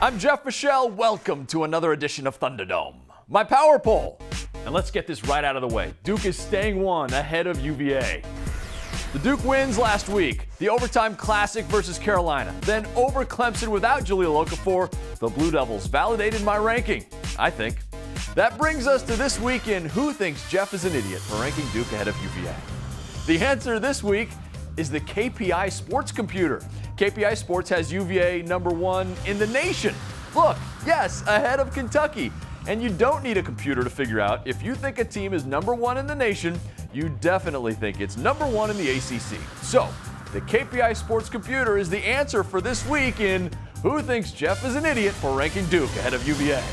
I'm Jeff Fischel. Welcome to another edition of Thunderdome. My power poll. And let's get this right out of the way. Duke is staying one ahead of UVA. The Duke wins last week. The overtime classic versus Carolina. Then over Clemson without Jahlil Okafor. The Blue Devils validated my ranking, I think. That brings us to this week in Who Thinks Jeff is an Idiot for ranking Duke ahead of UVA. The answer this week is the KPI Sports computer. KPI Sports has UVA #1 in the nation. Look, yes, ahead of Kentucky. And you don't need a computer to figure out if you think a team is #1 in the nation, you definitely think it's #1 in the ACC. So, the KPI Sports computer is the answer for this week in Who Thinks Jeff is an Idiot for ranking Duke ahead of UVA.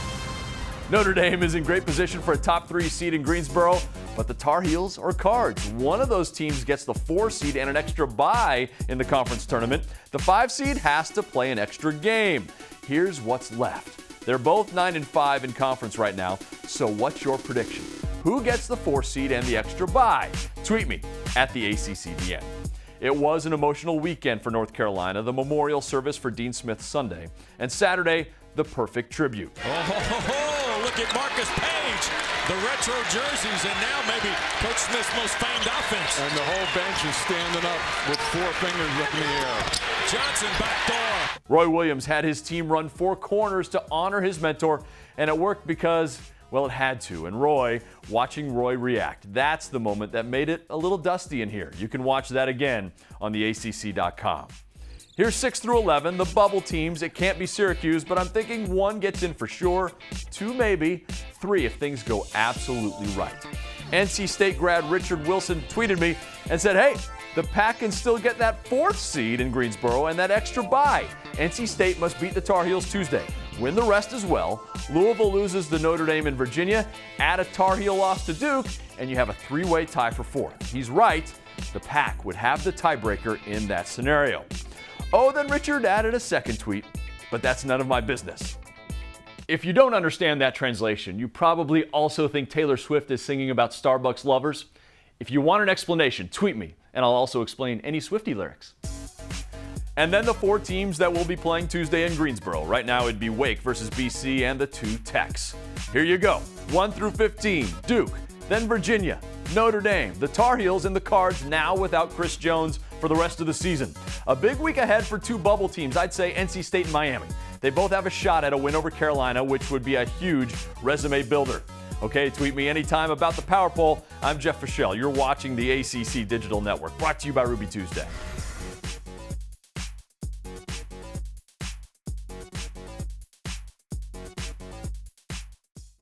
Notre Dame is in great position for a top 3 seed in Greensboro, but the Tar Heels are cards. One of those teams gets the 4 seed and an extra bye in the conference tournament. The 5 seed has to play an extra game. Here's what's left. They're both 9-5 in conference right now, so what's your prediction? Who gets the 4 seed and the extra bye? Tweet me at the ACCDN. It was an emotional weekend for North Carolina, the memorial service for Dean Smith Sunday, and Saturday, the perfect tribute. Look at Marcus Page, the retro jerseys, and now maybe Coach Smith's most famed offense. And the whole bench is standing up with 4 fingers up in the air. Johnson back door. Roy Williams had his team run 4 corners to honor his mentor, and it worked because, well, it had to. And watching Roy react, that's the moment that made it a little dusty in here. You can watch that again on the ACC.com. Here's 6 through 11, the bubble teams. It can't be Syracuse, but I'm thinking 1 gets in for sure, 2 maybe, 3 if things go absolutely right. NC State grad Richard Wilson tweeted me and said, hey, the Pack can still get that 4th seed in Greensboro and that extra bye. NC State must beat the Tar Heels Tuesday, win the rest as well. Louisville loses to Notre Dame in Virginia, add a Tar Heel loss to Duke, and you have a 3-way tie for 4th. He's right, the Pack would have the tiebreaker in that scenario. Oh, then Richard added a second tweet, but that's none of my business. If you don't understand that translation, you probably also think Taylor Swift is singing about Starbucks lovers. If you want an explanation, tweet me, and I'll also explain any Swiftie lyrics. And then the 4 teams that will be playing Tuesday in Greensboro. Right now it'd be Wake versus BC and the 2 Techs. Here you go, 1 through 15, Duke, then Virginia, Notre Dame, the Tar Heels in the cards now without Chris Jones for the rest of the season. A big week ahead for 2 bubble teams, I'd say NC State and Miami. They both have a shot at a win over Carolina, which would be a huge resume builder. Okay, tweet me anytime about the Power Poll. I'm Jeff Fischel. You're watching the ACC Digital Network, brought to you by Ruby Tuesday.